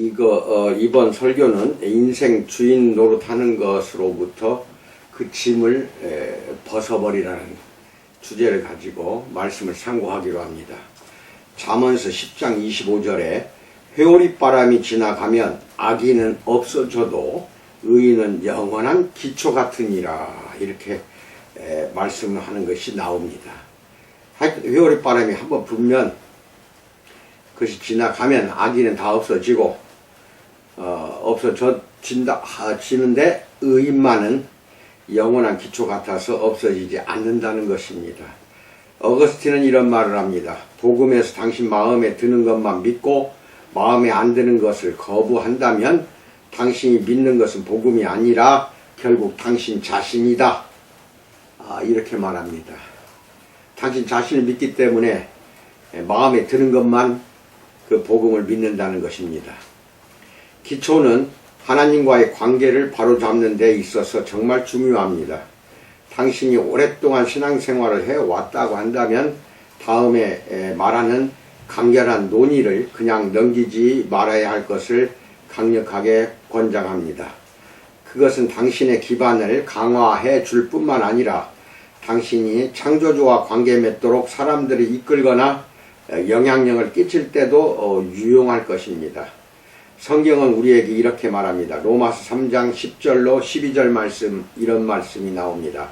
이번 설교는 인생 주인 노릇하는 것으로부터 그 짐을 벗어버리라는 주제를 가지고 말씀을 상고하기로 합니다. 잠언서 10장 25절에 회오리바람이 지나가면 악인은 없어져도 의인은 영원한 기초 같으니라, 이렇게 말씀하는 것이 나옵니다. 회오리바람이 한번 불면 그것이 지나가면 악인은 다 없어지고 없어지는데 의인만은 영원한 기초 같아서 없어지지 않는다는 것입니다. 어거스틴은 이런 말을 합니다. 복음에서 당신 마음에 드는 것만 믿고 마음에 안 드는 것을 거부한다면 당신이 믿는 것은 복음이 아니라 결국 당신 자신이다. 이렇게 말합니다. 당신 자신을 믿기 때문에 마음에 드는 것만 그 복음을 믿는다는 것입니다. 기초는 하나님과의 관계를 바로잡는 데 있어서 정말 중요합니다. 당신이 오랫동안 신앙생활을 해왔다고 한다면 다음에 말하는 간결한 논의를 그냥 넘기지 말아야 할 것을 강력하게 권장합니다. 그것은 당신의 기반을 강화해 줄 뿐만 아니라 당신이 창조주와 관계 맺도록 사람들이 이끌거나 영향력을 끼칠 때도 유용할 것입니다. 성경은 우리에게 이렇게 말합니다. 로마서 3장 10절로 12절 말씀, 이런 말씀이 나옵니다.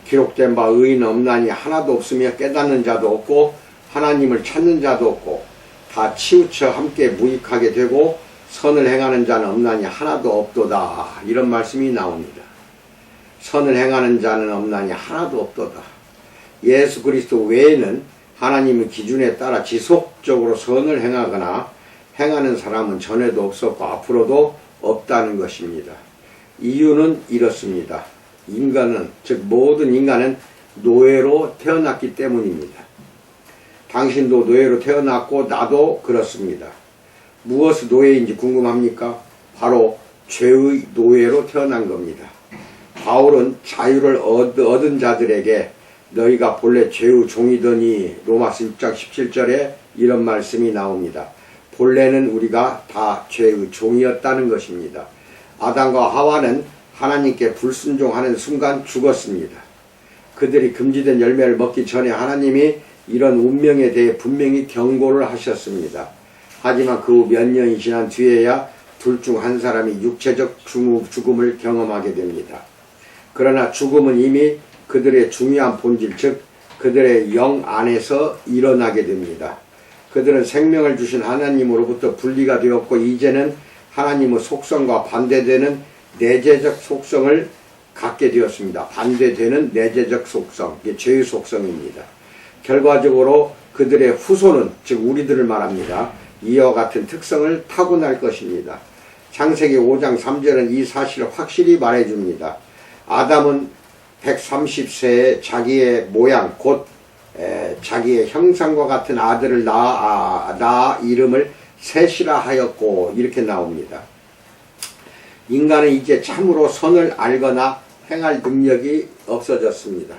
기록된 바 의인 없나니 하나도 없으며 깨닫는 자도 없고 하나님을 찾는 자도 없고 다 치우쳐 함께 무익하게 되고 선을 행하는 자는 없나니 하나도 없도다. 이런 말씀이 나옵니다. 선을 행하는 자는 없나니 하나도 없도다. 예수 그리스도 외에는 하나님의 기준에 따라 지속적으로 선을 행하거나 행하는 사람은 전에도 없었고 앞으로도 없다는 것입니다. 이유는 이렇습니다. 인간은, 즉 모든 인간은 노예로 태어났기 때문입니다. 당신도 노예로 태어났고 나도 그렇습니다. 무엇의 노예인지 궁금합니까? 바로 죄의 노예로 태어난 겁니다. 바울은 자유를 얻은 자들에게 너희가 본래 죄의 종이더니, 로마서 6장 17절에 이런 말씀이 나옵니다. 본래는 우리가 다 죄의 종이었다는 것입니다. 아담과 하와는 하나님께 불순종하는 순간 죽었습니다. 그들이 금지된 열매를 먹기 전에 하나님이 이런 운명에 대해 분명히 경고를 하셨습니다. 하지만 그 후 몇 년이 지난 뒤에야 둘 중 한 사람이 육체적 죽음을 경험하게 됩니다. 그러나 죽음은 이미 그들의 중요한 본질, 즉 그들의 영 안에서 일어나게 됩니다. 그들은 생명을 주신 하나님으로부터 분리가 되었고 이제는 하나님의 속성과 반대되는 내재적 속성을 갖게 되었습니다. 반대되는 내재적 속성, 이게 죄의 속성입니다. 결과적으로 그들의 후손은, 즉 우리들을 말합니다. 이와 같은 특성을 타고날 것입니다. 창세기 5장 3절은 이 사실을 확실히 말해줍니다. 아담은 130세에 자기의 모양, 곧 자기의 형상과 같은 아들을 낳아 이름을 셋이라 하였고, 이렇게 나옵니다. 인간은 이제 참으로 선을 알거나 행할 능력이 없어졌습니다.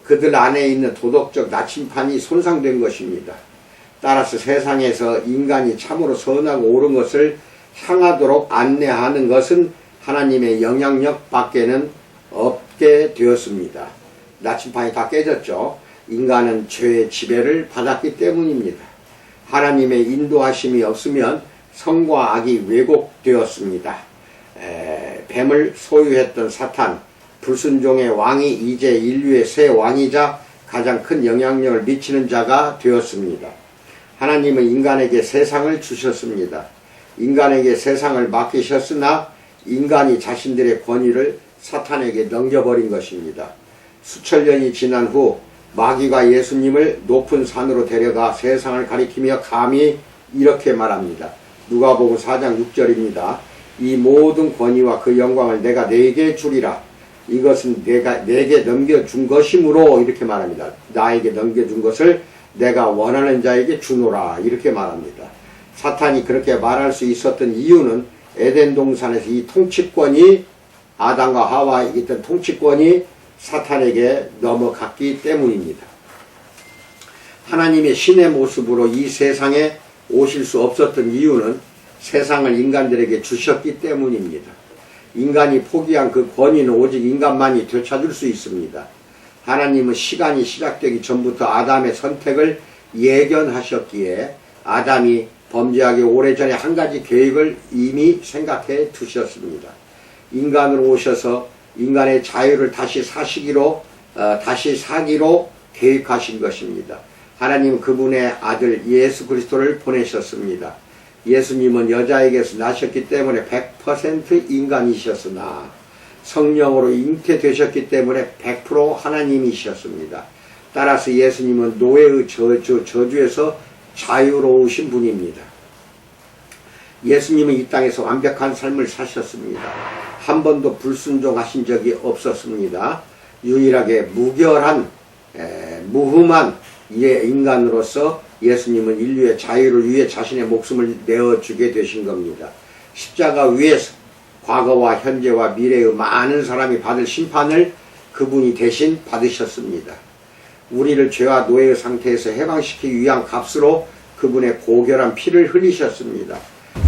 그들 안에 있는 도덕적 나침판이 손상된 것입니다. 따라서 세상에서 인간이 참으로 선하고 옳은 것을 향하도록 안내하는 것은 하나님의 영향력 밖에는 없게 되었습니다. 나침판이 다 깨졌죠. 인간은 죄의 지배를 받았기 때문입니다. 하나님의 인도하심이 없으면 선과 악이 왜곡되었습니다. 뱀을 소유했던 사탄, 불순종의 왕이 이제 인류의 새 왕이자 가장 큰 영향력을 미치는 자가 되었습니다. 하나님은 인간에게 세상을 주셨습니다. 인간에게 세상을 맡기셨으나 인간이 자신들의 권위를 사탄에게 넘겨버린 것입니다. 수천 년이 지난 후 마귀가 예수님을 높은 산으로 데려가 세상을 가리키며 감히 이렇게 말합니다. 누가복음 4장 6절입니다. 이 모든 권위와 그 영광을 내가 네게 주리라. 이것은 내게 넘겨준 것이므로, 이렇게 말합니다. 나에게 넘겨준 것을 내가 원하는 자에게 주노라, 이렇게 말합니다. 사탄이 그렇게 말할 수 있었던 이유는 에덴 동산에서 이 통치권이, 아담과 하와에게 있던 통치권이 사탄에게 넘어갔기 때문입니다. 하나님의 신의 모습으로 이 세상에 오실 수 없었던 이유는 세상을 인간들에게 주셨기 때문입니다. 인간이 포기한 그 권위는 오직 인간만이 되찾을 수 있습니다. 하나님은 시간이 시작되기 전부터 아담의 선택을 예견하셨기에 아담이 범죄하기 오래전에 한 가지 계획을 이미 생각해 두셨습니다. 인간으로 오셔서 인간의 자유를 다시 사기로 계획하신 것입니다. 하나님은 그분의 아들 예수 그리스도를 보내셨습니다. 예수님은 여자에게서 나셨기 때문에 100% 인간이셨으나 성령으로 잉태되셨기 때문에 100% 하나님이셨습니다. 따라서 예수님은 노예의 저주에서 자유로우신 분입니다. 예수님은 이 땅에서 완벽한 삶을 사셨습니다. 한 번도 불순종하신 적이 없었습니다. 유일하게 무결한 무흠한 인간으로서 예수님은 인류의 자유를 위해 자신의 목숨을 내어주게 되신 겁니다. 십자가 위에서 과거와 현재와 미래의 많은 사람이 받을 심판을 그분이 대신 받으셨습니다. 우리를 죄와 노예의 상태에서 해방시키기 위한 값으로 그분의 고결한 피를 흘리셨습니다.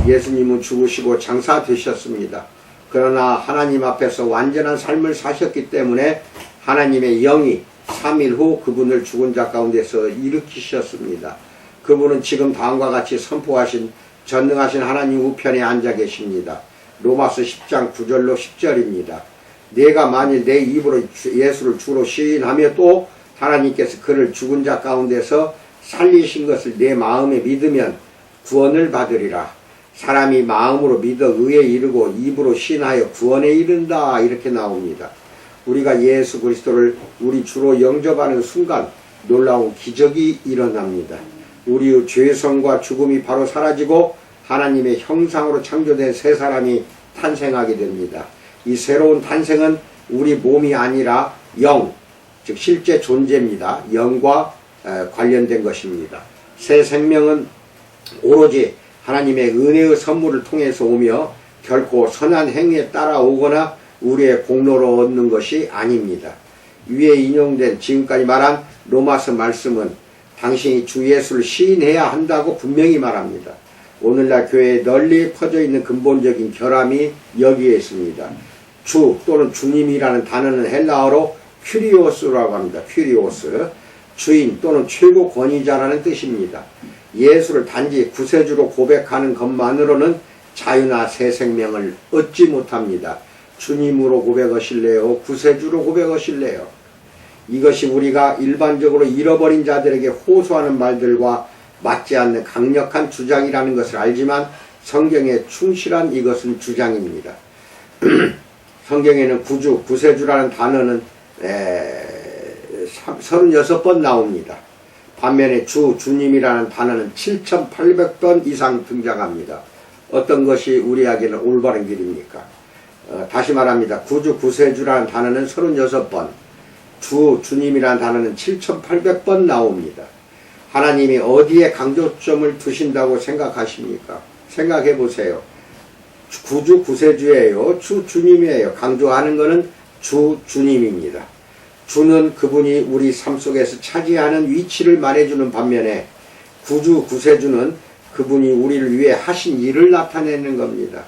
예수님은 죽으시고 장사되셨습니다. 그러나 하나님 앞에서 완전한 삶을 사셨기 때문에 하나님의 영이 3일 후 그분을 죽은 자 가운데서 일으키셨습니다. 그분은 지금 다음과 같이 선포하신 전능하신 하나님 우편에 앉아 계십니다. 로마서 10장 9절로 10절입니다. 내가 만일 내 입으로 예수를 주로 시인하며 또 하나님께서 그를 죽은 자 가운데서 살리신 것을 내 마음에 믿으면 구원을 받으리라. 사람이 마음으로 믿어 의에 이르고 입으로 시인하여 구원에 이른다. 이렇게 나옵니다. 우리가 예수 그리스도를 우리 주로 영접하는 순간 놀라운 기적이 일어납니다. 우리의 죄성과 죽음이 바로 사라지고 하나님의 형상으로 창조된 새 사람이 탄생하게 됩니다. 이 새로운 탄생은 우리 몸이 아니라 영, 즉 실제 존재입니다. 영과 관련된 것입니다. 새 생명은 오로지 하나님의 은혜의 선물을 통해서 오며 결코 선한 행위에 따라오거나 우리의 공로로 얻는 것이 아닙니다. 위에 인용된 지금까지 말한 로마서 말씀은 당신이 주 예수를 시인해야 한다고 분명히 말합니다. 오늘날 교회에 널리 퍼져 있는 근본적인 결함이 여기에 있습니다. 주 또는 주님이라는 단어는 헬라어로 큐리오스라고 합니다. 큐리오스, 주인 또는 최고 권위자라는 뜻입니다. 예수를 단지 구세주로 고백하는 것만으로는 자유나 새 생명을 얻지 못합니다. 주님으로 고백하실래요? 구세주로 고백하실래요? 이것이 우리가 일반적으로 잃어버린 자들에게 호소하는 말들과 맞지 않는 강력한 주장이라는 것을 알지만 성경에 충실한 이것은 주장입니다. 성경에는 구주, 구세주라는 단어는 36번 나옵니다. 반면에 주, 주님이라는 단어는 7,800번 이상 등장합니다. 어떤 것이 우리에게는 올바른 길입니까? 다시 말합니다. 구주, 구세주라는 단어는 36번, 주, 주님이라는 단어는 7,800번 나옵니다. 하나님이 어디에 강조점을 두신다고 생각하십니까? 생각해 보세요. 구주, 구세주예요. 주, 주님이에요. 강조하는 것은 주, 주님입니다. 주는 그분이 우리 삶 속에서 차지하는 위치를 말해주는 반면에 구주, 구세주는 그분이 우리를 위해 하신 일을 나타내는 겁니다.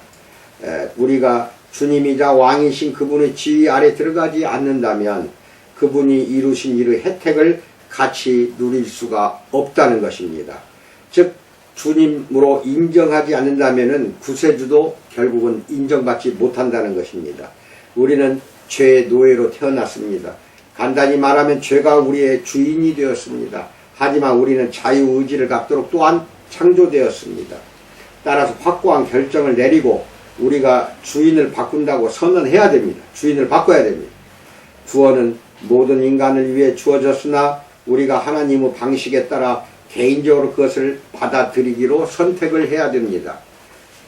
우리가 주님이자 왕이신 그분의 지위 아래 들어가지 않는다면 그분이 이루신 일의 혜택을 같이 누릴 수가 없다는 것입니다. 즉 주님으로 인정하지 않는다면 구세주도 결국은 인정받지 못한다는 것입니다. 우리는 죄의 노예로 태어났습니다. 간단히 말하면 죄가 우리의 주인이 되었습니다. 하지만 우리는 자유의지를 갖도록 또한 창조되었습니다. 따라서 확고한 결정을 내리고 우리가 주인을 바꾼다고 선언해야 됩니다. 주인을 바꿔야 됩니다. 구원은 모든 인간을 위해 주어졌으나 우리가 하나님의 방식에 따라 개인적으로 그것을 받아들이기로 선택을 해야 됩니다.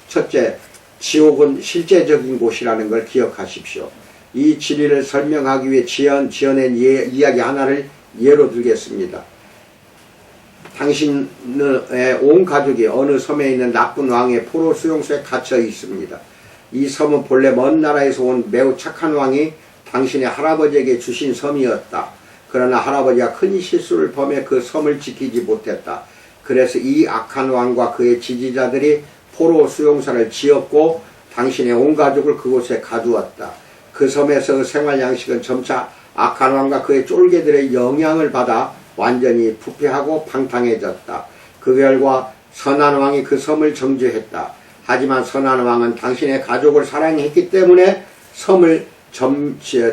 첫째, 지옥은 실제적인 곳이라는 걸 기억하십시오. 이 진리를 설명하기 위해 지어낸 이야기 하나를 예로 들겠습니다. 당신의 온 가족이 어느 섬에 있는 나쁜 왕의 포로 수용소에 갇혀 있습니다. 이 섬은 본래 먼 나라에서 온 매우 착한 왕이 당신의 할아버지에게 주신 섬이었다. 그러나 할아버지가 큰 실수를 범해 그 섬을 지키지 못했다. 그래서 이 악한 왕과 그의 지지자들이 포로 수용소를 지었고 당신의 온 가족을 그곳에 가두었다. 그 섬에서 생활 양식은 점차 악한 왕과 그의 쫄개들의 영향을 받아 완전히 부패하고 방탕해졌다. 그 결과 선한 왕이 그 섬을 정죄했다. 하지만 선한 왕은 당신의 가족을 사랑했기 때문에 섬을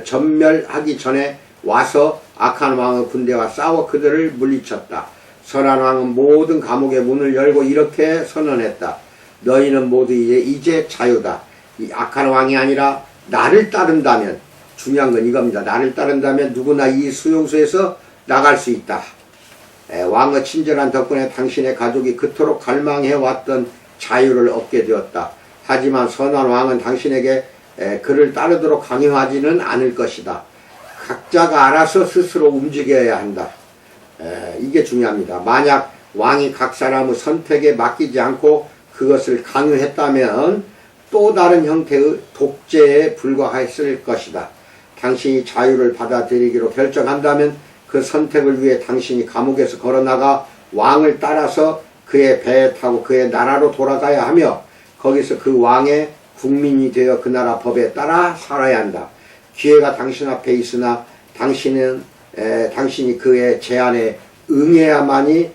전멸하기 전에 와서 악한 왕의 군대와 싸워 그들을 물리쳤다. 선한 왕은 모든 감옥의 문을 열고 이렇게 선언했다. 너희는 모두 이제 자유다. 이 악한 왕이 아니라 나를 따른다면, 중요한 건 이겁니다. 나를 따른다면 누구나 이 수용소에서 나갈 수 있다. 왕의 친절한 덕분에 당신의 가족이 그토록 갈망해왔던 자유를 얻게 되었다. 하지만 선한 왕은 당신에게 그를 따르도록 강요하지는 않을 것이다. 각자가 알아서 스스로 움직여야 한다. 이게 중요합니다. 만약 왕이 각 사람의 선택에 맡기지 않고 그것을 강요했다면 또 다른 형태의 독재에 불과했을 것이다. 당신이 자유를 받아들이기로 결정한다면 그 선택을 위해 당신이 감옥에서 걸어나가 왕을 따라서 그의 배에 타고 그의 나라로 돌아가야 하며 거기서 그 왕의 국민이 되어 그 나라 법에 따라 살아야 한다. 기회가 당신 앞에 있으나 당신이 그의 제안에 응해야만이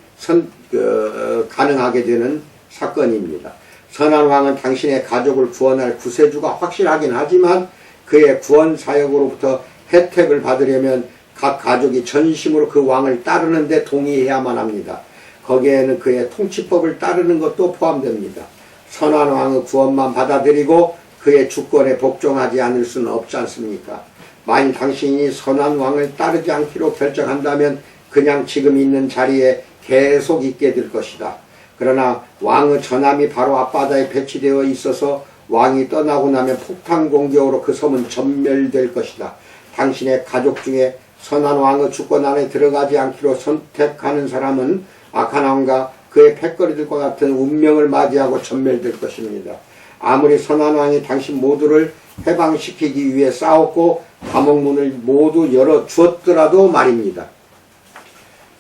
가능하게 되는 사건입니다. 선한 왕은 당신의 가족을 구원할 구세주가 확실하긴 하지만 그의 구원 사역으로부터 혜택을 받으려면 각 가족이 전심으로 그 왕을 따르는 데 동의해야만 합니다. 거기에는 그의 통치법을 따르는 것도 포함됩니다. 선한 왕의 구원만 받아들이고 그의 주권에 복종하지 않을 수는 없지 않습니까? 만일 당신이 선한 왕을 따르지 않기로 결정한다면 그냥 지금 있는 자리에 계속 있게 될 것이다. 그러나 왕의 전함이 바로 앞바다에 배치되어 있어서 왕이 떠나고 나면 폭탄 공격으로 그 섬은 전멸될 것이다. 당신의 가족 중에 선한 왕의 주권 안에 들어가지 않기로 선택하는 사람은 악한 왕과 그의 패거리들과 같은 운명을 맞이하고 전멸될 것입니다. 아무리 선한 왕이 당신 모두를 해방시키기 위해 싸웠고 감옥문을 모두 열어주었더라도 말입니다.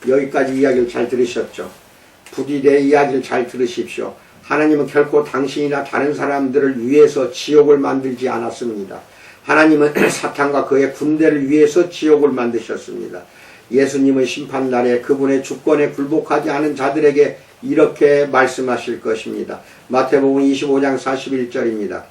여기까지 이야기를 잘 들으셨죠? 부디 내 이야기를 잘 들으십시오. 하나님은 결코 당신이나 다른 사람들을 위해서 지옥을 만들지 않았습니다. 하나님은 사탄과 그의 군대를 위해서 지옥을 만드셨습니다. 예수님은 심판날에 그분의 주권에 굴복하지 않은 자들에게 이렇게 말씀하실 것입니다. 마태복음 25장 41절입니다.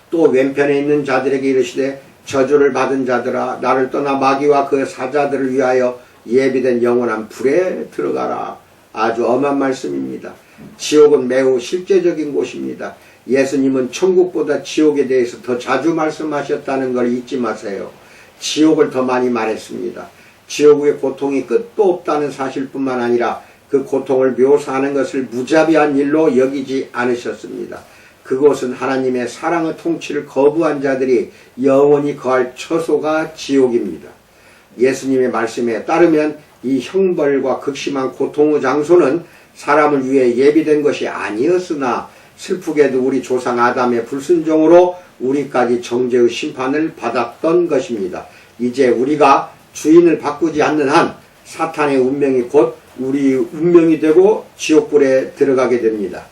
또 왼편에 있는 자들에게 이르시되 저주를 받은 자들아 나를 떠나 마귀와 그 사자들을 위하여 예비된 영원한 불에 들어가라. 아주 엄한 말씀입니다. 지옥은 매우 실제적인 곳입니다. 예수님은 천국보다 지옥에 대해서 더 자주 말씀하셨다는 걸 잊지 마세요. 지옥을 더 많이 말했습니다. 지옥의 고통이 끝도 없다는 사실뿐만 아니라 그 고통을 묘사하는 것을 무자비한 일로 여기지 않으셨습니다. 그곳은 하나님의 사랑의 통치를 거부한 자들이 영원히 거할 처소가 지옥입니다. 예수님의 말씀에 따르면 이 형벌과 극심한 고통의 장소는 사람을 위해 예비된 것이 아니었으나 슬프게도 우리 조상 아담의 불순종으로 우리까지 정죄의 심판을 받았던 것입니다. 이제 우리가 주인을 바꾸지 않는 한 사탄의 운명이 곧 우리 운명이 되고 지옥불에 들어가게 됩니다.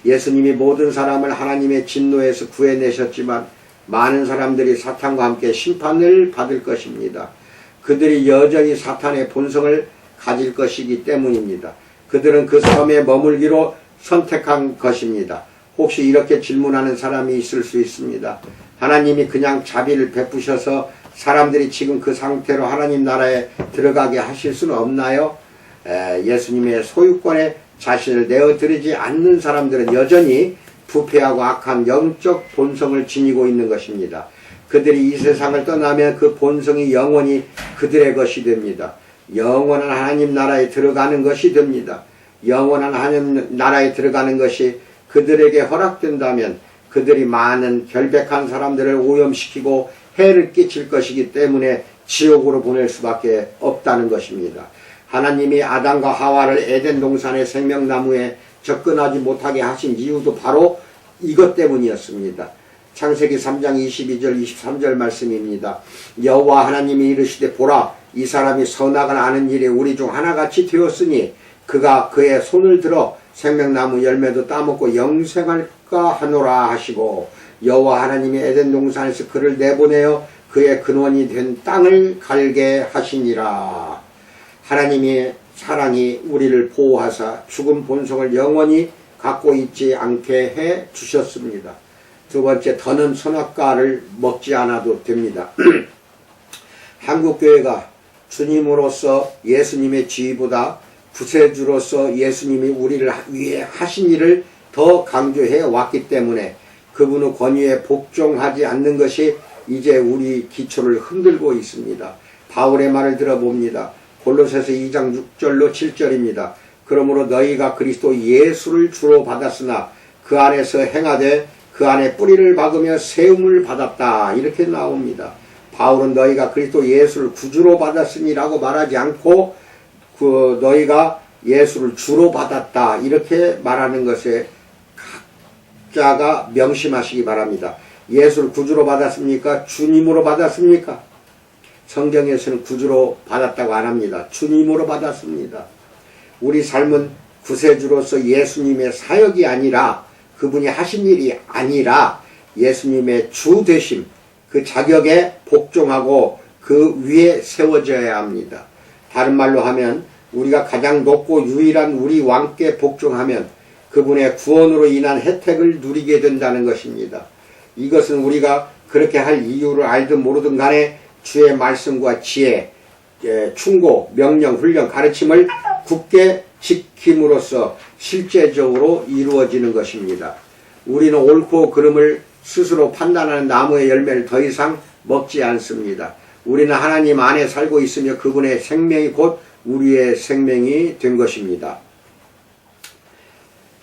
예수님이 모든 사람을 하나님의 진노에서 구해내셨지만 많은 사람들이 사탄과 함께 심판을 받을 것입니다. 그들이 여전히 사탄의 본성을 가질 것이기 때문입니다. 그들은 그 섬에 머물기로 선택한 것입니다. 혹시 이렇게 질문하는 사람이 있을 수 있습니다. 하나님이 그냥 자비를 베푸셔서 사람들이 지금 그 상태로 하나님 나라에 들어가게 하실 수는 없나요? 예수님의 소유권에 자신을 내어드리지 않는 사람들은 여전히 부패하고 악한 영적 본성을 지니고 있는 것입니다. 그들이 이 세상을 떠나면 그 본성이 영원히 그들의 것이 됩니다. 영원한 하나님 나라에 들어가는 것이 됩니다. 영원한 하나님 나라에 들어가는 것이 그들에게 허락된다면 그들이 많은 결백한 사람들을 오염시키고 해를 끼칠 것이기 때문에 지옥으로 보낼 수밖에 없다는 것입니다. 하나님이 아담과 하와를 에덴 동산의 생명나무에 접근하지 못하게 하신 이유도 바로 이것 때문이었습니다. 창세기 3장 22절 23절 말씀입니다. 여호와 하나님이 이르시되 보라 이 사람이 선악을 아는 일에 우리 중 하나같이 되었으니 그가 그의 손을 들어 생명나무 열매도 따먹고 영생할까 하노라 하시고 여호와 하나님이 에덴 동산에서 그를 내보내어 그의 근원이 된 땅을 갈게 하시니라. 하나님의 사랑이 우리를 보호하사 죽은 본성을 영원히 갖고 있지 않게 해 주셨습니다. 두 번째, 더는 선악과를 먹지 않아도 됩니다. 한국교회가 주님으로서 예수님의 지위보다 구세주로서 예수님이 우리를 위해 하신 일을 더 강조해 왔기 때문에 그분의 권위에 복종하지 않는 것이 이제 우리 기초를 흔들고 있습니다. 바울의 말을 들어봅니다. 골로새서 2장 6절로 7절입니다. 그러므로 너희가 그리스도 예수를 주로 받았으나 그 안에서 행하되 그 안에 뿌리를 박으며 세움을 받았다. 이렇게 나옵니다. 바울은 너희가 그리스도 예수를 구주로 받았으니라고 말하지 않고 너희가 예수를 주로 받았다. 이렇게 말하는 것에 각자가 명심하시기 바랍니다. 예수를 구주로 받았습니까? 주님으로 받았습니까? 성경에서는 구주로 받았다고 안 합니다. 주님으로 받았습니다. 우리 삶은 구세주로서 예수님의 사역이 아니라 그분이 하신 일이 아니라 예수님의 주 되심, 그 자격에 복종하고 그 위에 세워져야 합니다. 다른 말로 하면 우리가 가장 높고 유일한 우리 왕께 복종하면 그분의 구원으로 인한 혜택을 누리게 된다는 것입니다. 이것은 우리가 그렇게 할 이유를 알든 모르든 간에 주의 말씀과 지혜, 충고, 명령, 훈련, 가르침을 굳게 지킴으로써 실제적으로 이루어지는 것입니다. 우리는 옳고 그름을 스스로 판단하는 나무의 열매를 더 이상 먹지 않습니다. 우리는 하나님 안에 살고 있으며 그분의 생명이 곧 우리의 생명이 된 것입니다.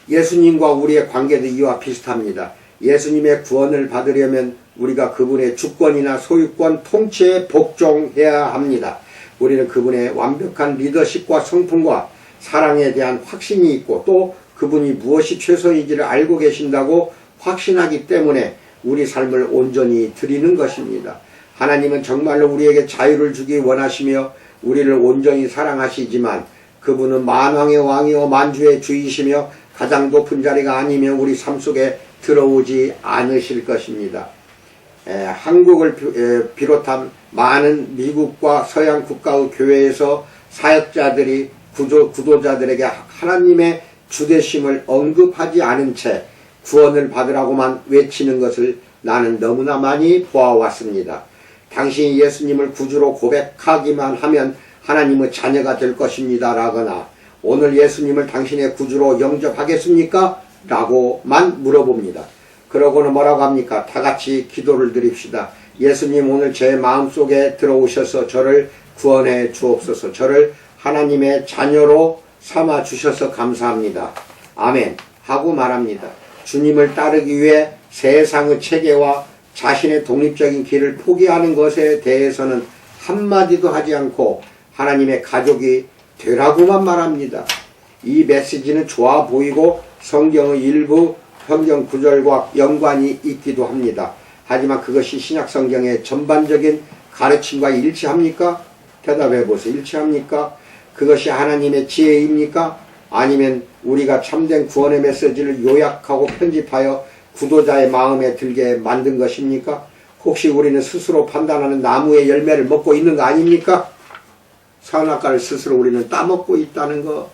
예수님과 우리의 관계도 이와 비슷합니다. 예수님의 구원을 받으려면 우리가 그분의 주권이나 소유권, 통치에 복종해야 합니다. 우리는 그분의 완벽한 리더십과 성품과 사랑에 대한 확신이 있고 또 그분이 무엇이 최선인지를 알고 계신다고 확신하기 때문에 우리 삶을 온전히 드리는 것입니다. 하나님은 정말로 우리에게 자유를 주기 원하시며 우리를 온전히 사랑하시지만 그분은 만왕의 왕이요 만주의 주이시며 가장 높은 자리가 아니면 우리 삶 속에 들어오지 않으실 것입니다. 한국을 비롯한 많은 미국과 서양 국가의 교회에서 사역자들이 구도자들에게 하나님의 주되심을 언급하지 않은 채 구원을 받으라고만 외치는 것을 나는 너무나 많이 보아왔습니다. 당신이 예수님을 구주로 고백하기만 하면 하나님의 자녀가 될 것입니다 라거나 오늘 예수님을 당신의 구주로 영접하겠습니까? 라고만 물어봅니다. 그러고는 뭐라고 합니까? 다같이 기도를 드립시다. 예수님, 오늘 제 마음속에 들어오셔서 저를 구원해 주옵소서. 저를 하나님의 자녀로 삼아 주셔서 감사합니다. 아멘 하고 말합니다. 주님을 따르기 위해 세상의 체계와 자신의 독립적인 길을 포기하는 것에 대해서는 한마디도 하지 않고 하나님의 가족이 되라고만 말합니다. 이 메시지는 좋아 보이고 성경의 일부 성경 구절과 연관이 있기도 합니다. 하지만 그것이 신약 성경의 전반적인 가르침과 일치합니까? 대답해 보세요. 일치합니까? 그것이 하나님의 지혜입니까? 아니면 우리가 참된 구원의 메시지를 요약하고 편집하여 구도자의 마음에 들게 만든 것입니까? 혹시 우리는 스스로 판단하는 나무의 열매를 먹고 있는 거 아닙니까? 선악과를 스스로 우리는 따먹고 있다는 거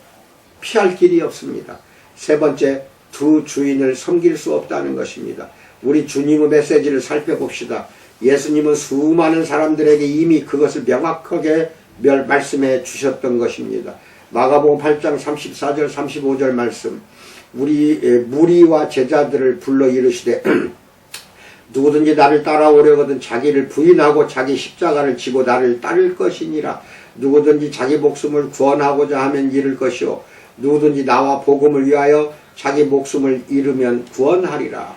피할 길이 없습니다. 세 번째, 두 주인을 섬길 수 없다는 것입니다. 우리 주님의 메시지를 살펴봅시다. 예수님은 수많은 사람들에게 이미 그것을 명확하게 말씀해 주셨던 것입니다. 마가복음 8장 34절 35절 말씀, 무리와 제자들을 불러 이르시되 누구든지 나를 따라오려거든 자기를 부인하고 자기 십자가를 지고 나를 따를 것이니라. 누구든지 자기 목숨을 구원하고자 하면 잃을 것이요 누구든지 나와 복음을 위하여 자기 목숨을 잃으면 구원하리라.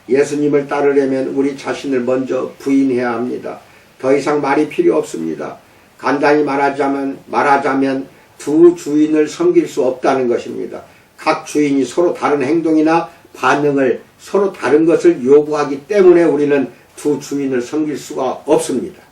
예수님을 따르려면 우리 자신을 먼저 부인해야 합니다. 더 이상 말이 필요 없습니다. 간단히 말하자면 두 주인을 섬길 수 없다는 것입니다. 각 주인이 서로 다른 행동이나 반응을 서로 다른 것을 요구하기 때문에 우리는 두 주인을 섬길 수가 없습니다.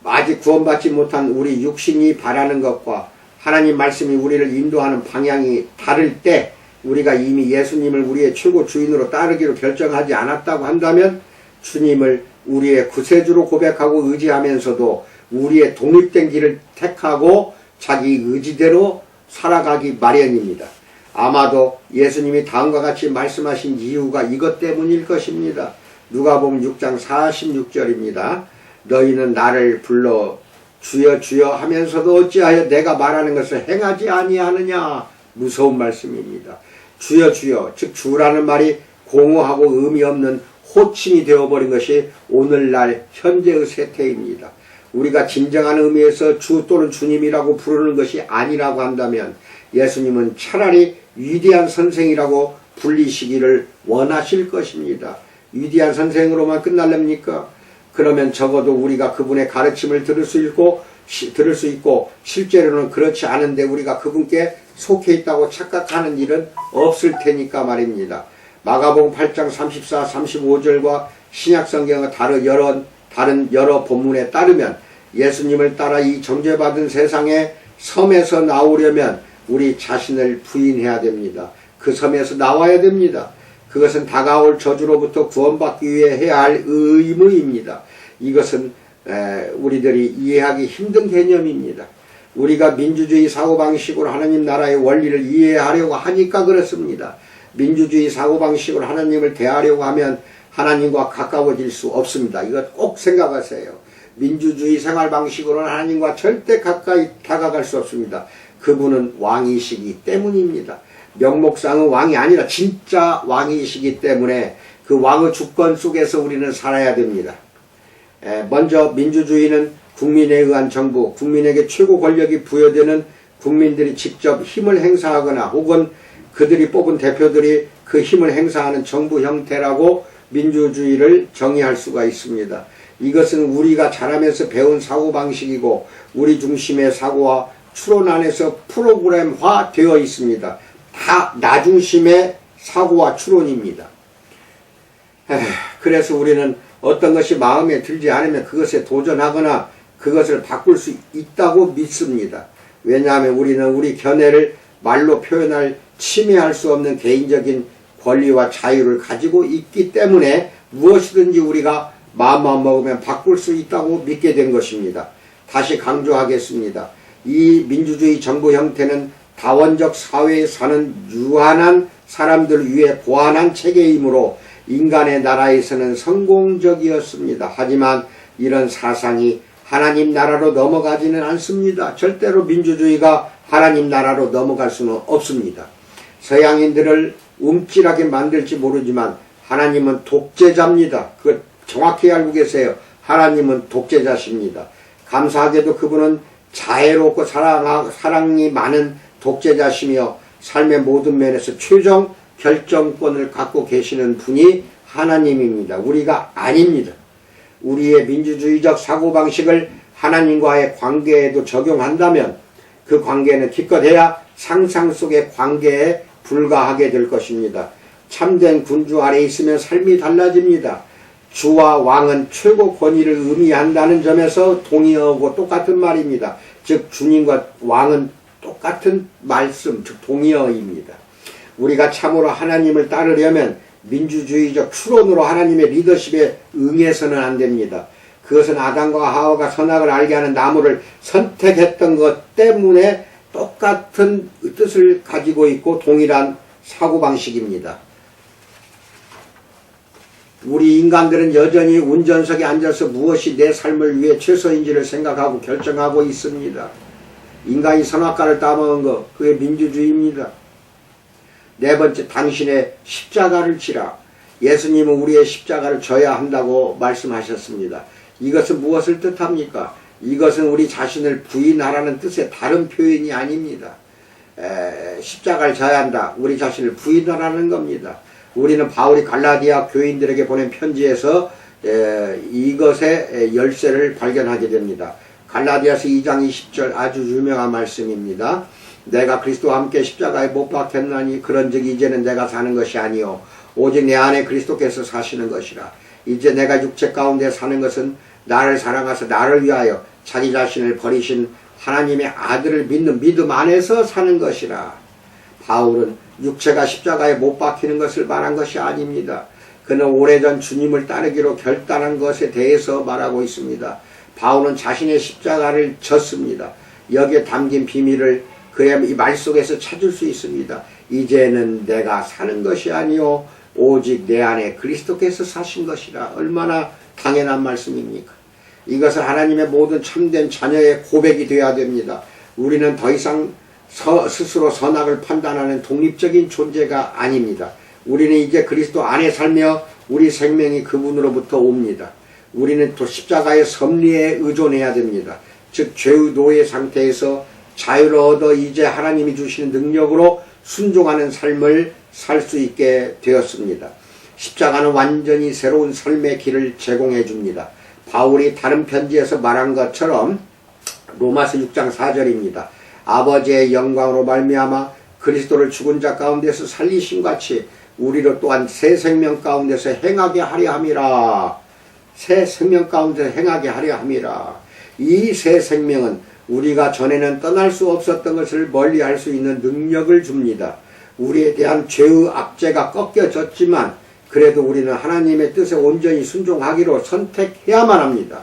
아직 구원받지 못한 우리 육신이 바라는 것과 하나님 말씀이 우리를 인도하는 방향이 다를 때 우리가 이미 예수님을 우리의 최고 주인으로 따르기로 결정하지 않았다고 한다면 주님을 우리의 구세주로 고백하고 의지하면서도 우리의 독립된 길을 택하고 자기 의지대로 살아가기 마련입니다. 아마도 예수님이 다음과 같이 말씀하신 이유가 이것 때문일 것입니다. 누가복음 6장 46절입니다. 너희는 나를 불러 주여 주여 하면서도 어찌하여 내가 말하는 것을 행하지 아니하느냐. 무서운 말씀입니다. 주여 주여, 즉 주라는 말이 공허하고 의미 없는 호칭이 되어버린 것이 오늘날 현재의 세태입니다. 우리가 진정한 의미에서 주 또는 주님이라고 부르는 것이 아니라고 한다면 예수님은 차라리 위대한 선생이라고 불리시기를 원하실 것입니다. 위대한 선생으로만 끝날랍니까? 그러면 적어도 우리가 그분의 가르침을 들을 수 있고 실제로는 그렇지 않은데 우리가 그분께 속해 있다고 착각하는 일은 없을 테니까 말입니다. 마가복음 8장 34, 35절과 신약성경의 다른 여러 본문에 따르면 예수님을 따라 이 정죄받은 세상에 섬에서 나오려면 우리 자신을 부인해야 됩니다. 그 섬에서 나와야 됩니다. 그것은 다가올 저주로부터 구원받기 위해 해야 할 의무입니다. 이것은 우리들이 이해하기 힘든 개념입니다. 우리가 민주주의 사고방식으로 하나님 나라의 원리를 이해하려고 하니까 그렇습니다. 민주주의 사고방식으로 하나님을 대하려고 하면 하나님과 가까워질 수 없습니다. 이것 꼭 생각하세요. 민주주의 생활방식으로는 하나님과 절대 가까이 다가갈 수 없습니다. 그분은 왕이시기 때문입니다. 명목상의 왕이 아니라 진짜 왕이시기 때문에 그 왕의 주권 속에서 우리는 살아야 됩니다. 먼저 민주주의는 국민에 의한 정부, 국민에게 최고 권력이 부여되는 국민들이 직접 힘을 행사하거나 혹은 그들이 뽑은 대표들이 그 힘을 행사하는 정부 형태라고 민주주의를 정의할 수가 있습니다. 이것은 우리가 자라면서 배운 사고방식이고 우리 중심의 사고와 추론 안에서 프로그램화 되어 있습니다. 다 나 중심의 사고와 추론입니다. 그래서 우리는 어떤 것이 마음에 들지 않으면 그것에 도전하거나 그것을 바꿀 수 있다고 믿습니다. 왜냐하면 우리는 우리 견해를 말로 표현할 침해할 수 없는 개인적인 권리와 자유를 가지고 있기 때문에 무엇이든지 우리가 마음만 먹으면 바꿀 수 있다고 믿게 된 것입니다. 다시 강조하겠습니다. 이 민주주의 정부 형태는 다원적 사회에 사는 유한한 사람들을 위해 고안한 체계이므로 인간의 나라에서는 성공적이었습니다. 하지만 이런 사상이 하나님 나라로 넘어가지는 않습니다. 절대로 민주주의가 하나님 나라로 넘어갈 수는 없습니다. 서양인들을 움찔하게 만들지 모르지만 하나님은 독재자입니다. 그걸 정확히 알고 계세요. 하나님은 독재자십니다. 감사하게도 그분은 자애롭고 사랑이 많은 독재자시며 삶의 모든 면에서 최종 결정권을 갖고 계시는 분이 하나님입니다. 우리가 아닙니다. 우리의 민주주의적 사고방식을 하나님과의 관계에도 적용한다면 그 관계는 기껏해야 상상 속의 관계에 불과하게 될 것입니다. 참된 군주 아래 있으면 삶이 달라집니다. 주와 왕은 최고 권위를 의미한다는 점에서 동의하고 똑같은 말입니다. 즉 주님과 왕은 똑같은 말씀, 즉 동의어입니다. 우리가 참으로 하나님을 따르려면 민주주의적 추론으로 하나님의 리더십에 응해서는 안 됩니다. 그것은 아담과 하와가 선악을 알게 하는 나무를 선택했던 것 때문에 똑같은 뜻을 가지고 있고 동일한 사고방식입니다. 우리 인간들은 여전히 운전석에 앉아서 무엇이 내 삶을 위해 최선인지를 생각하고 결정하고 있습니다. 인간이 선악과를 따먹은 것, 그게 민주주의입니다. 네 번째, 당신의 십자가를 지라. 예수님은 우리의 십자가를 져야 한다고 말씀하셨습니다. 이것은 무엇을 뜻합니까? 이것은 우리 자신을 부인하라는 뜻의 다른 표현이 아닙니다. 십자가를 져야 한다. 우리 자신을 부인하라는 겁니다. 우리는 바울이 갈라디아 교인들에게 보낸 편지에서 이것의 열쇠를 발견하게 됩니다. 갈라디아서 2장 20절 아주 유명한 말씀입니다. 내가 그리스도와 함께 십자가에 못 박혔나니 그런즉 이제는 내가 사는 것이 아니요 오직 내 안에 그리스도께서 사시는 것이라. 이제 내가 육체 가운데 사는 것은 나를 사랑하사 나를 위하여 자기 자신을 버리신 하나님의 아들을 믿는 믿음 안에서 사는 것이라. 바울은 육체가 십자가에 못 박히는 것을 말한 것이 아닙니다. 그는 오래전 주님을 따르기로 결단한 것에 대해서 말하고 있습니다. 바울은 자신의 십자가를 졌습니다. 여기에 담긴 비밀을 그의 이 말 속에서 찾을 수 있습니다. 이제는 내가 사는 것이 아니요 오직 내 안에 그리스도께서 사신 것이라. 얼마나 당연한 말씀입니까? 이것은 하나님의 모든 참된 자녀의 고백이 되어야 됩니다. 우리는 더 이상 스스로 선악을 판단하는 독립적인 존재가 아닙니다. 우리는 이제 그리스도 안에 살며 우리 생명이 그분으로부터 옵니다. 우리는 또 십자가의 섭리에 의존해야 됩니다. 즉 죄의 노예 상태에서 자유를 얻어 이제 하나님이 주시는 능력으로 순종하는 삶을 살 수 있게 되었습니다. 십자가는 완전히 새로운 삶의 길을 제공해 줍니다. 바울이 다른 편지에서 말한 것처럼 로마서 6장 4절입니다. 아버지의 영광으로 말미암아 그리스도를 죽은 자 가운데서 살리신 같이 우리로 또한 새 생명 가운데서 행하게 하려 함이라. 새 생명 가운데서 행하게 하려 함이라. 이 새 생명은 우리가 전에는 떠날 수 없었던 것을 멀리할 수 있는 능력을 줍니다. 우리에 대한 죄의 압제가 꺾여졌지만 그래도 우리는 하나님의 뜻에 온전히 순종하기로 선택해야만 합니다.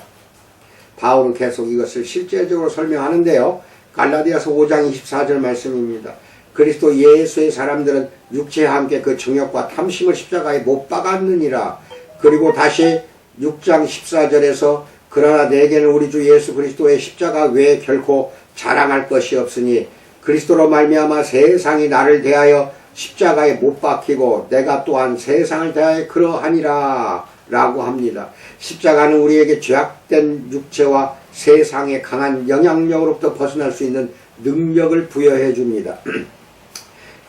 바울은 계속 이것을 실제적으로 설명하는데요. 갈라디아서 5장 24절 말씀입니다. 그리스도 예수의 사람들은 육체와 함께 그 정욕과 탐심을 십자가에 못 박았느니라. 그리고 다시 6장 14절에서 그러나 내게는 우리 주 예수 그리스도의 십자가 외에 결코 자랑할 것이 없으니 그리스도로 말미암아 세상이 나를 대하여 십자가에 못 박히고 내가 또한 세상을 대하여 그러하니라 라고 합니다. 십자가는 우리에게 죄악된 육체와 세상의 강한 영향력으로부터 벗어날 수 있는 능력을 부여해 줍니다.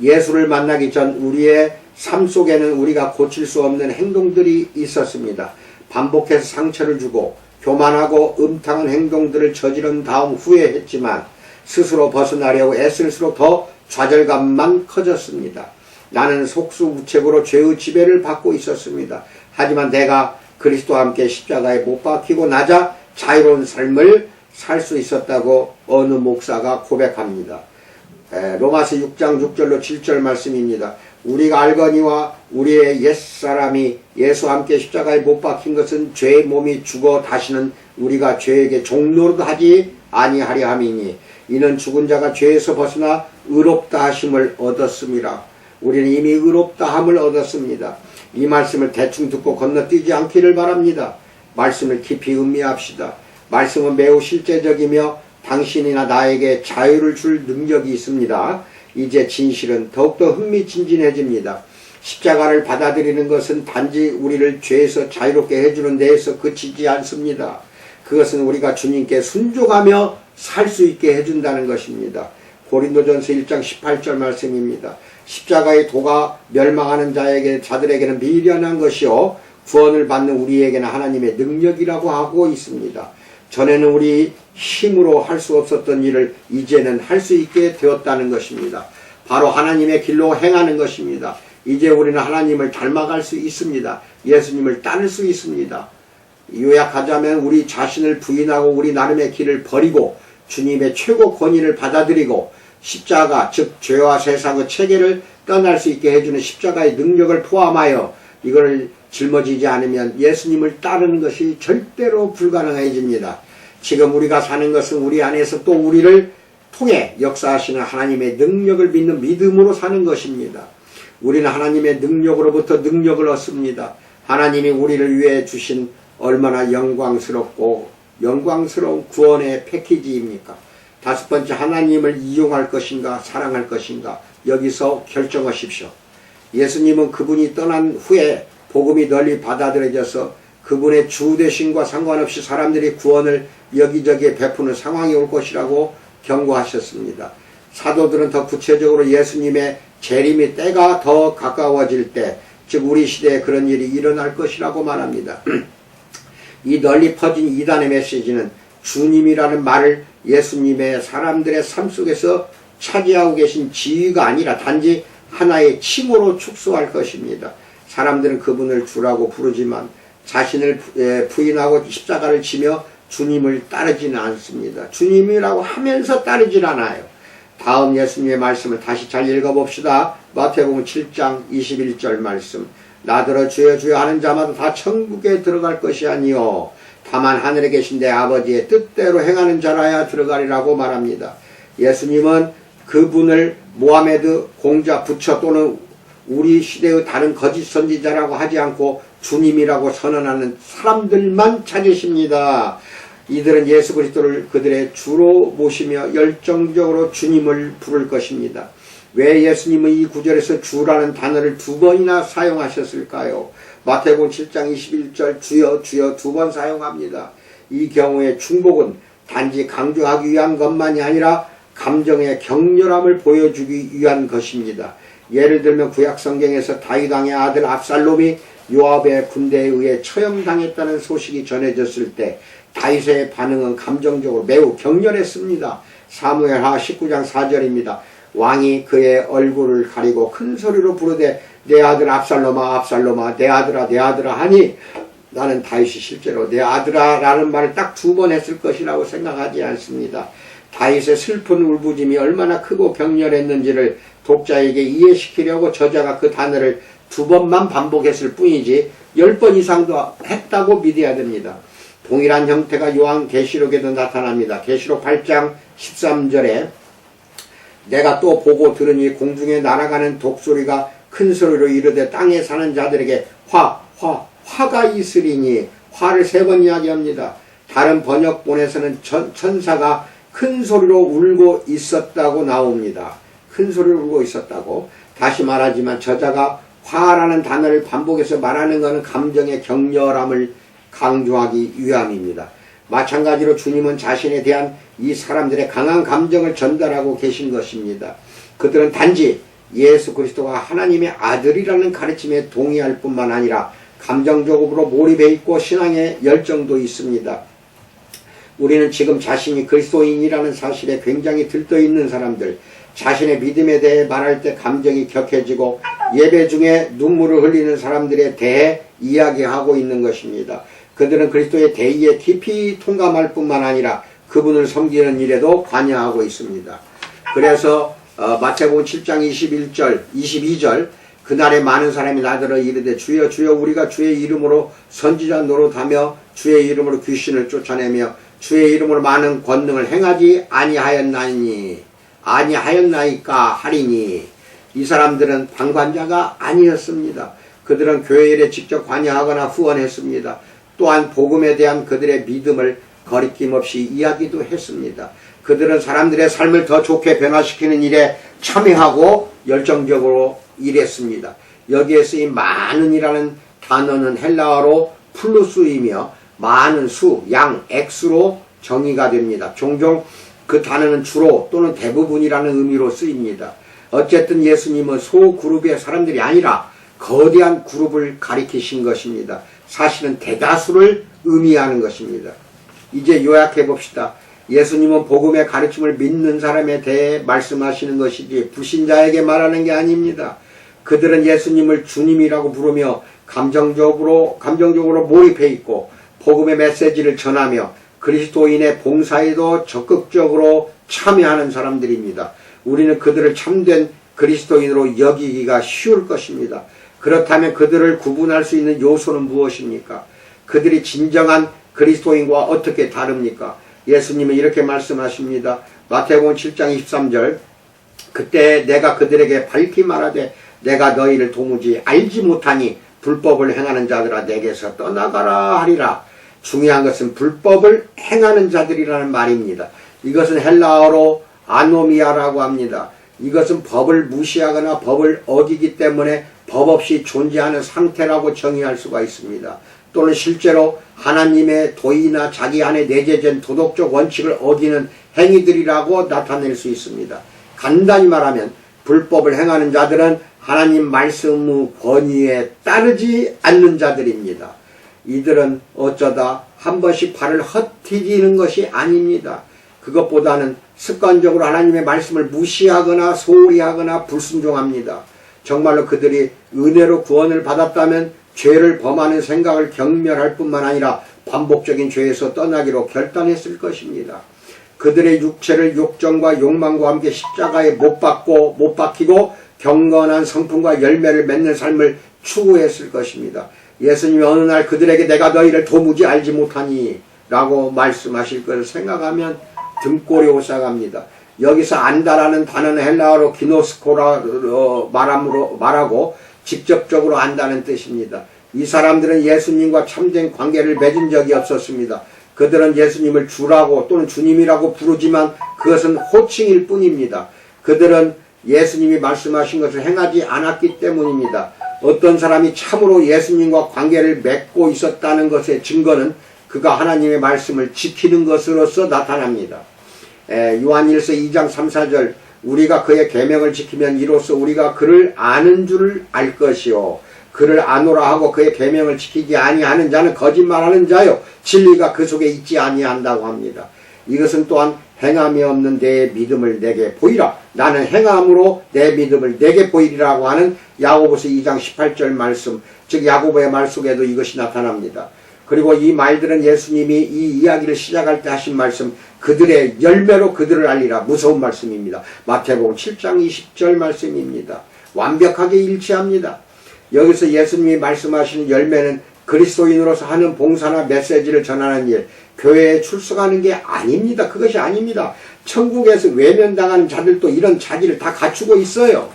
예수를 만나기 전 우리의 삶 속에는 우리가 고칠 수 없는 행동들이 있었습니다. 반복해서 상처를 주고 교만하고 음탕한 행동들을 저지른 다음 후회했지만 스스로 벗어나려고 애쓸수록 더 좌절감만 커졌습니다. 나는 속수무책으로 죄의 지배를 받고 있었습니다. 하지만 내가 그리스도와 함께 십자가에 못 박히고 나자 자유로운 삶을 살 수 있었다고 어느 목사가 고백합니다. 로마서 6장 6절로 7절 말씀입니다. 우리가 알거니와 우리의 옛사람이 예수와 함께 십자가에 못 박힌 것은 죄의 몸이 죽어 다시는 우리가 죄에게 종노릇 하지 아니하려 함이니 이는 죽은 자가 죄에서 벗어나 의롭다 하심을 얻었음이라. 우리는 이미 의롭다 함을 얻었습니다. 이 말씀을 대충 듣고 건너뛰지 않기를 바랍니다. 말씀을 깊이 음미합시다. 말씀은 매우 실제적이며 당신이나 나에게 자유를 줄 능력이 있습니다. 이제 진실은 더욱더 흥미진진해집니다. 십자가를 받아들이는 것은 단지 우리를 죄에서 자유롭게 해주는 데에서 그치지 않습니다. 그것은 우리가 주님께 순종하며 살 수 있게 해준다는 것입니다. 고린도전서 1장 18절 말씀입니다. 십자가의 도가 멸망하는 자들에게는 미련한 것이요 구원을 받는 우리에게는 하나님의 능력이라고 하고 있습니다. 전에는 우리 힘으로 할 수 없었던 일을 이제는 할 수 있게 되었다는 것입니다. 바로 하나님의 길로 행하는 것입니다. 이제 우리는 하나님을 닮아갈 수 있습니다. 예수님을 따를 수 있습니다. 요약하자면 우리 자신을 부인하고 우리 나름의 길을 버리고 주님의 최고 권위를 받아들이고 십자가 즉 죄와 세상의 체계를 떠날 수 있게 해주는 십자가의 능력을 포함하여 이걸 짊어지지 않으면 예수님을 따르는 것이 절대로 불가능해집니다. 지금 우리가 사는 것은 우리 안에서 또 우리를 통해 역사하시는 하나님의 능력을 믿는 믿음으로 사는 것입니다. 우리는 하나님의 능력으로부터 능력을 얻습니다. 하나님이 우리를 위해 주신 얼마나 영광스러운 구원의 패키지입니까? 다섯 번째, 하나님을 이용할 것인가 사랑할 것인가 여기서 결정하십시오. 예수님은 그분이 떠난 후에 복음이 널리 받아들여져서 그분의 주 되심과 상관없이 사람들이 구원을 여기저기에 베푸는 상황이 올 것이라고 경고하셨습니다. 사도들은 더 구체적으로 예수님의 재림의 때가 더 가까워질 때, 즉 우리 시대에 그런 일이 일어날 것이라고 말합니다. 이 널리 퍼진 이단의 메시지는 주님이라는 말을 예수님의 사람들의 삶 속에서 차지하고 계신 지위가 아니라 단지 하나의 칭호로 축소할 것입니다. 사람들은 그분을 주라고 부르지만 자신을 부인하고 십자가를 지며 주님을 따르지는 않습니다. 주님이라고 하면서 따르질 않아요. 다음 예수님의 말씀을 다시 잘 읽어봅시다. 마태복음 7장 21절 말씀. 나더러 주여 주여 하는 자마다 다 천국에 들어갈 것이 아니요 다만 하늘에 계신 내 아버지의 뜻대로 행하는 자라야 들어가리라고 말합니다. 예수님은 그분을 모하메드 공자 부처 또는 우리 시대의 다른 거짓 선지자라고 하지 않고 주님이라고 선언하는 사람들만 찾으십니다. 이들은 예수 그리스도를 그들의 주로 모시며 열정적으로 주님을 부를 것입니다. 왜 예수님은 이 구절에서 주라는 단어를 두 번이나 사용하셨을까요? 마태복음 7장 21절 주여 주여 두 번 사용합니다. 이 경우에 중복은 단지 강조하기 위한 것만이 아니라 감정의 격렬함을 보여주기 위한 것입니다. 예를 들면 구약 성경에서 다윗 왕의 아들 압살롬이 요압의 군대에 의해 처형당했다는 소식이 전해졌을 때 다윗의 반응은 감정적으로 매우 격렬했습니다. 사무엘하 19장 4절입니다. 왕이 그의 얼굴을 가리고 큰 소리로 부르되 내 아들 압살롬아 압살롬아 내 아들아 내 아들아 하니 나는 다윗이 실제로 내 아들아 라는 말을 딱 두 번 했을 것이라고 생각하지 않습니다. 다윗의 슬픈 울부짖음이 얼마나 크고 격렬했는지를 독자에게 이해시키려고 저자가 그 단어를 두 번만 반복했을 뿐이지 10번 이상도 했다고 믿어야 됩니다. 동일한 형태가 요한계시록에도 나타납니다. 계시록 8장 13절에 내가 또 보고 들으니 공중에 날아가는 독소리가 큰 소리로 이르되 땅에 사는 자들에게 화가 있으리니 화를 3번 이야기합니다. 다른 번역본에서는 천사가 큰 소리로 울고 있었다고 나옵니다. 큰 소리로 울고 있었다고. 다시 말하지만 저자가 화라는 단어를 반복해서 말하는 것은 감정의 격렬함을 강조하기 위함입니다. 마찬가지로 주님은 자신에 대한 이 사람들의 강한 감정을 전달하고 계신 것입니다. 그들은 단지 예수 그리스도가 하나님의 아들이라는 가르침에 동의할 뿐만 아니라 감정적으로 몰입해 있고 신앙의 열정도 있습니다. 우리는 지금 자신이 그리스도인이라는 사실에 굉장히 들떠있는 사람들, 자신의 믿음에 대해 말할 때 감정이 격해지고 예배 중에 눈물을 흘리는 사람들에 대해 이야기하고 있는 것입니다. 그들은 그리스도의 대의에 깊이 통감할 뿐만 아니라 그분을 섬기는 일에도 관여하고 있습니다. 그래서 마태복음 7장 22절 그날에 많은 사람이 나더러 이르되 주여 주여 우리가 주의 이름으로 선지자 노릇하며 주의 이름으로 귀신을 쫓아내며 주의 이름으로 많은 권능을 행하지 아니하였나이까 하리니. 이 사람들은 방관자가 아니었습니다. 그들은 교회 일에 직접 관여하거나 후원했습니다. 또한 복음에 대한 그들의 믿음을 거리낌 없이 이야기도 했습니다. 그들은 사람들의 삶을 더 좋게 변화시키는 일에 참여하고 열정적으로 일했습니다. 여기에 쓰인 많은이라는 단어는 헬라어로 플루스이며 많은 수, 양, 액수로 정의가 됩니다. 종종 그 단어는 주로 또는 대부분이라는 의미로 쓰입니다. 어쨌든 예수님은 소그룹의 사람들이 아니라 거대한 그룹을 가리키신 것입니다. 사실은 대다수를 의미하는 것입니다. 이제 요약해 봅시다. 예수님은 복음의 가르침을 믿는 사람에 대해 말씀하시는 것이지 불신자에게 말하는 게 아닙니다. 그들은 예수님을 주님이라고 부르며 감정적으로 몰입해 있고 복음의 메시지를 전하며 그리스도인의 봉사에도 적극적으로 참여하는 사람들입니다. 우리는 그들을 참된 그리스도인으로 여기기가 쉬울 것입니다. 그렇다면 그들을 구분할 수 있는 요소는 무엇입니까? 그들이 진정한 그리스도인과 어떻게 다릅니까? 예수님은 이렇게 말씀하십니다. 마태복음 7장 23절 그때 내가 그들에게 밝히 말하되 내가 너희를 도무지 알지 못하니 불법을 행하는 자들아 내게서 떠나가라 하리라. 중요한 것은 불법을 행하는 자들이라는 말입니다. 이것은 헬라어로 아노미아라고 합니다. 이것은 법을 무시하거나 법을 어기기 때문에 법 없이 존재하는 상태라고 정의할 수가 있습니다. 또는 실제로 하나님의 도의나 자기 안에 내재된 도덕적 원칙을 어기는 행위들이라고 나타낼 수 있습니다. 간단히 말하면 불법을 행하는 자들은 하나님 말씀의 권위에 따르지 않는 자들입니다. 이들은 어쩌다 한 번씩 발을 헛디디는 것이 아닙니다. 그것보다는 습관적으로 하나님의 말씀을 무시하거나 소홀히 하거나 불순종합니다. 정말로 그들이 은혜로 구원을 받았다면 죄를 범하는 생각을 경멸할 뿐만 아니라 반복적인 죄에서 떠나기로 결단했을 것입니다. 그들의 육체를 욕정과 욕망과 함께 십자가에 못 박히고 경건한 성품과 열매를 맺는 삶을 추구했을 것입니다. 예수님이 어느 날 그들에게 내가 너희를 도무지 알지 못하니 라고 말씀하실 것을 생각하면 등골이 오싹합니다. 여기서 안다라는 단어는 헬라어로 기노스코라로 말하고 직접적으로 안다는 뜻입니다. 이 사람들은 예수님과 참된 관계를 맺은 적이 없었습니다. 그들은 예수님을 주라고 또는 주님이라고 부르지만 그것은 호칭일 뿐입니다. 그들은 예수님이 말씀하신 것을 행하지 않았기 때문입니다. 어떤 사람이 참으로 예수님과 관계를 맺고 있었다는 것의 증거는 그가 하나님의 말씀을 지키는 것으로서 나타납니다. 요한일서 2장 3, 4절 우리가 그의 계명을 지키면 이로써 우리가 그를 아는 줄을 알 것이요 그를 아노라 하고 그의 계명을 지키지 아니하는 자는 거짓말하는 자요 진리가 그 속에 있지 아니한다고 합니다. 이것은 또한 행함이 없는 내 믿음을 내게 보이라. 나는 행함으로 내 믿음을 내게 보이리라고 하는 야고보서 2장 18절 말씀, 즉 야고보의 말 속에도 이것이 나타납니다. 그리고 이 말들은 예수님이 이 이야기를 시작할 때 하신 말씀, 그들의 열매로 그들을 알리라. 무서운 말씀입니다. 마태복음 7장 20절 말씀입니다. 완벽하게 일치합니다. 여기서 예수님이 말씀하시는 열매는 그리스도인으로서 하는 봉사나 메시지를 전하는 일, 교회에 출석하는 게 아닙니다. 그것이 아닙니다. 천국에서 외면당하는 자들도 이런 자질을 다 갖추고 있어요.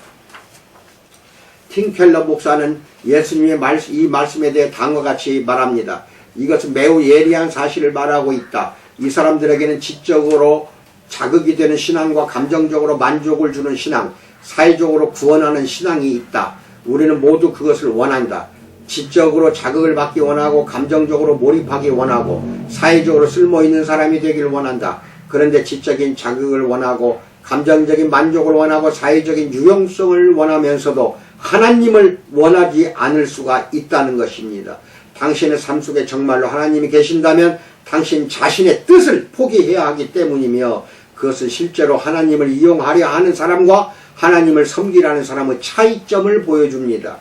틴켈러 목사는 예수님의 이 말씀에 대해 다음과 같이 말합니다. 이것은 매우 예리한 사실을 말하고 있다. 이 사람들에게는 지적으로 자극이 되는 신앙과 감정적으로 만족을 주는 신앙, 사회적으로 구원하는 신앙이 있다. 우리는 모두 그것을 원한다. 지적으로 자극을 받기 원하고 감정적으로 몰입하기 원하고 사회적으로 쓸모있는 사람이 되기를 원한다. 그런데 지적인 자극을 원하고 감정적인 만족을 원하고 사회적인 유용성을 원하면서도 하나님을 원하지 않을 수가 있다는 것입니다. 당신의 삶 속에 정말로 하나님이 계신다면 당신 자신의 뜻을 포기해야 하기 때문이며 그것은 실제로 하나님을 이용하려 하는 사람과 하나님을 섬기라는 사람의 차이점을 보여줍니다.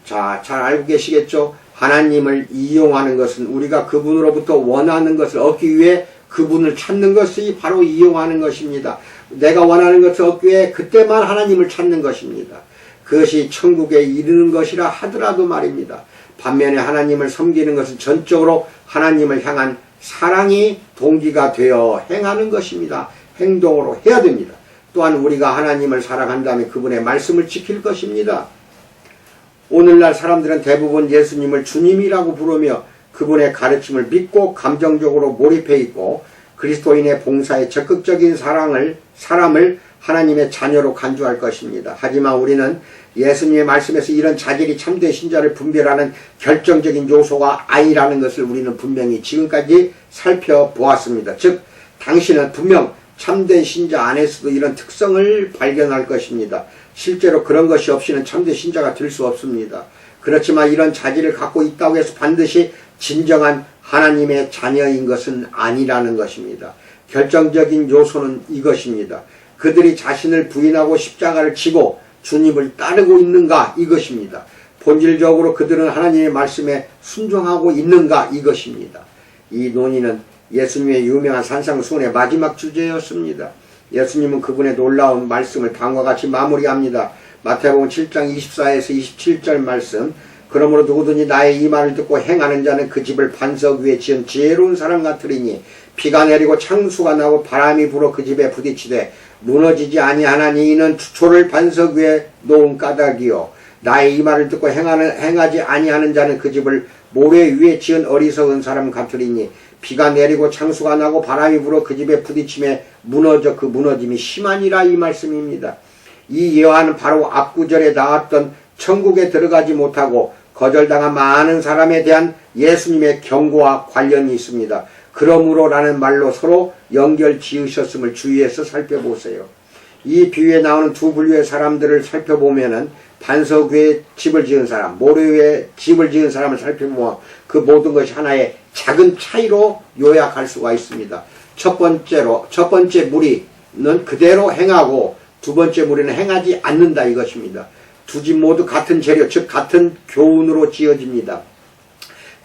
자, 잘 알고 계시겠죠? 하나님을 이용하는 것은 우리가 그분으로부터 원하는 것을 얻기 위해 그분을 찾는 것이 바로 이용하는 것입니다. 내가 원하는 것을 얻기 위해 그때만 하나님을 찾는 것입니다. 그것이 천국에 이르는 것이라 하더라도 말입니다. 반면에 하나님을 섬기는 것은 전적으로 하나님을 향한 사랑이 동기가 되어 행하는 것입니다. 행동으로 해야 됩니다. 또한 우리가 하나님을 사랑한다면 그분의 말씀을 지킬 것입니다. 오늘날 사람들은 대부분 예수님을 주님이라고 부르며 그분의 가르침을 믿고 감정적으로 몰입해 있고 그리스도인의 봉사에 적극적인 사람을 하나님의 자녀로 간주할 것입니다. 하지만 우리는 예수님의 말씀에서 이런 자질이 참된 신자를 분별하는 결정적인 요소가 아니라는 것을 우리는 분명히 지금까지 살펴보았습니다. 즉 당신은 분명 참된 신자 안에서도 이런 특성을 발견할 것입니다. 실제로 그런 것이 없이는 참된 신자가 될 수 없습니다. 그렇지만 이런 자질을 갖고 있다고 해서 반드시 진정한 하나님의 자녀인 것은 아니라는 것입니다. 결정적인 요소는 이것입니다. 그들이 자신을 부인하고 십자가를 지고 주님을 따르고 있는가 이것입니다. 본질적으로 그들은 하나님의 말씀에 순종하고 있는가 이것입니다. 이 논의는 예수님의 유명한 산상수훈의 마지막 주제였습니다. 예수님은 그분의 놀라운 말씀을 다음과 같이 마무리합니다. 마태복음 7장 24에서 27절 말씀, 그러므로 누구든지 나의 이 말을 듣고 행하는 자는 그 집을 반석 위에 지은 지혜로운 사람 같으리니 비가 내리고 창수가 나고 바람이 불어 그 집에 부딪히되 무너지지 아니하나니 이는 주초를 반석 위에 놓은 까닭이요 나의 이 말을 듣고 행하지 아니하는 자는 그 집을 모래 위에 지은 어리석은 사람 같으리니 비가 내리고 창수가 나고 바람이 불어 그 집에 부딪힘에 무너져 그 무너짐이 심하니라 이 말씀입니다. 이 예화는 바로 앞구절에 나왔던 천국에 들어가지 못하고 거절당한 많은 사람에 대한 예수님의 경고와 관련이 있습니다. 그러므로 라는 말로 서로 연결 지으셨음을 주의해서 살펴보세요. 이 비유에 나오는 두 분류의 사람들을 살펴보면은 반석 위에 집을 지은 사람, 모래 위에 집을 지은 사람을 살펴보면 그 모든 것이 하나의 작은 차이로 요약할 수가 있습니다. 첫 번째 무리는 그대로 행하고 두 번째 무리는 행하지 않는다 이것입니다. 두 집 모두 같은 재료, 즉 같은 교훈으로 지어집니다.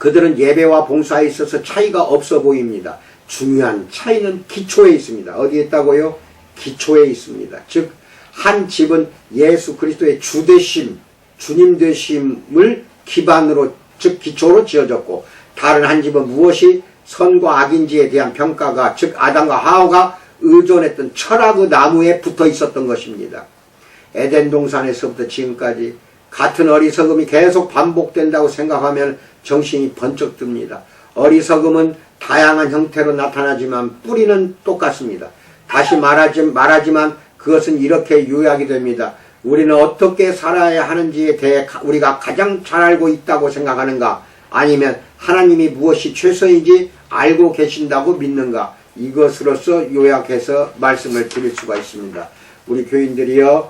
그들은 예배와 봉사에 있어서 차이가 없어 보입니다. 중요한 차이는 기초에 있습니다. 어디에 있다고요? 기초에 있습니다. 즉, 한 집은 예수 그리스도의 주 되심, 주님 되심을 기반으로, 즉 기초로 지어졌고, 다른 한 집은 무엇이 선과 악인지에 대한 평가가, 즉 아담과 하와가 의존했던 철학의 나무에 붙어 있었던 것입니다. 에덴 동산에서부터 지금까지 같은 어리석음이 계속 반복된다고 생각하면 정신이 번쩍 듭니다. 어리석음은 다양한 형태로 나타나지만 뿌리는 똑같습니다. 다시 말하지만 그것은 이렇게 요약이 됩니다. 우리는 어떻게 살아야 하는지에 대해 우리가 가장 잘 알고 있다고 생각하는가? 아니면 하나님이 무엇이 최선인지 알고 계신다고 믿는가? 이것으로서 요약해서 말씀을 드릴 수가 있습니다. 우리 교인들이요,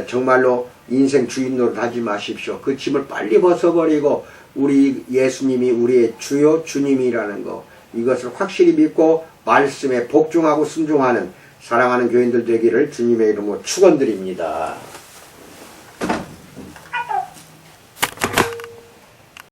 정말로 인생 주인 노릇 하지 마십시오. 그 짐을 빨리 벗어버리고 우리 예수님이 우리의 주요 주님이라는 거, 이것을 확실히 믿고 말씀에 복종하고 순종하는 사랑하는 교인들 되기를 주님의 이름으로 축원드립니다.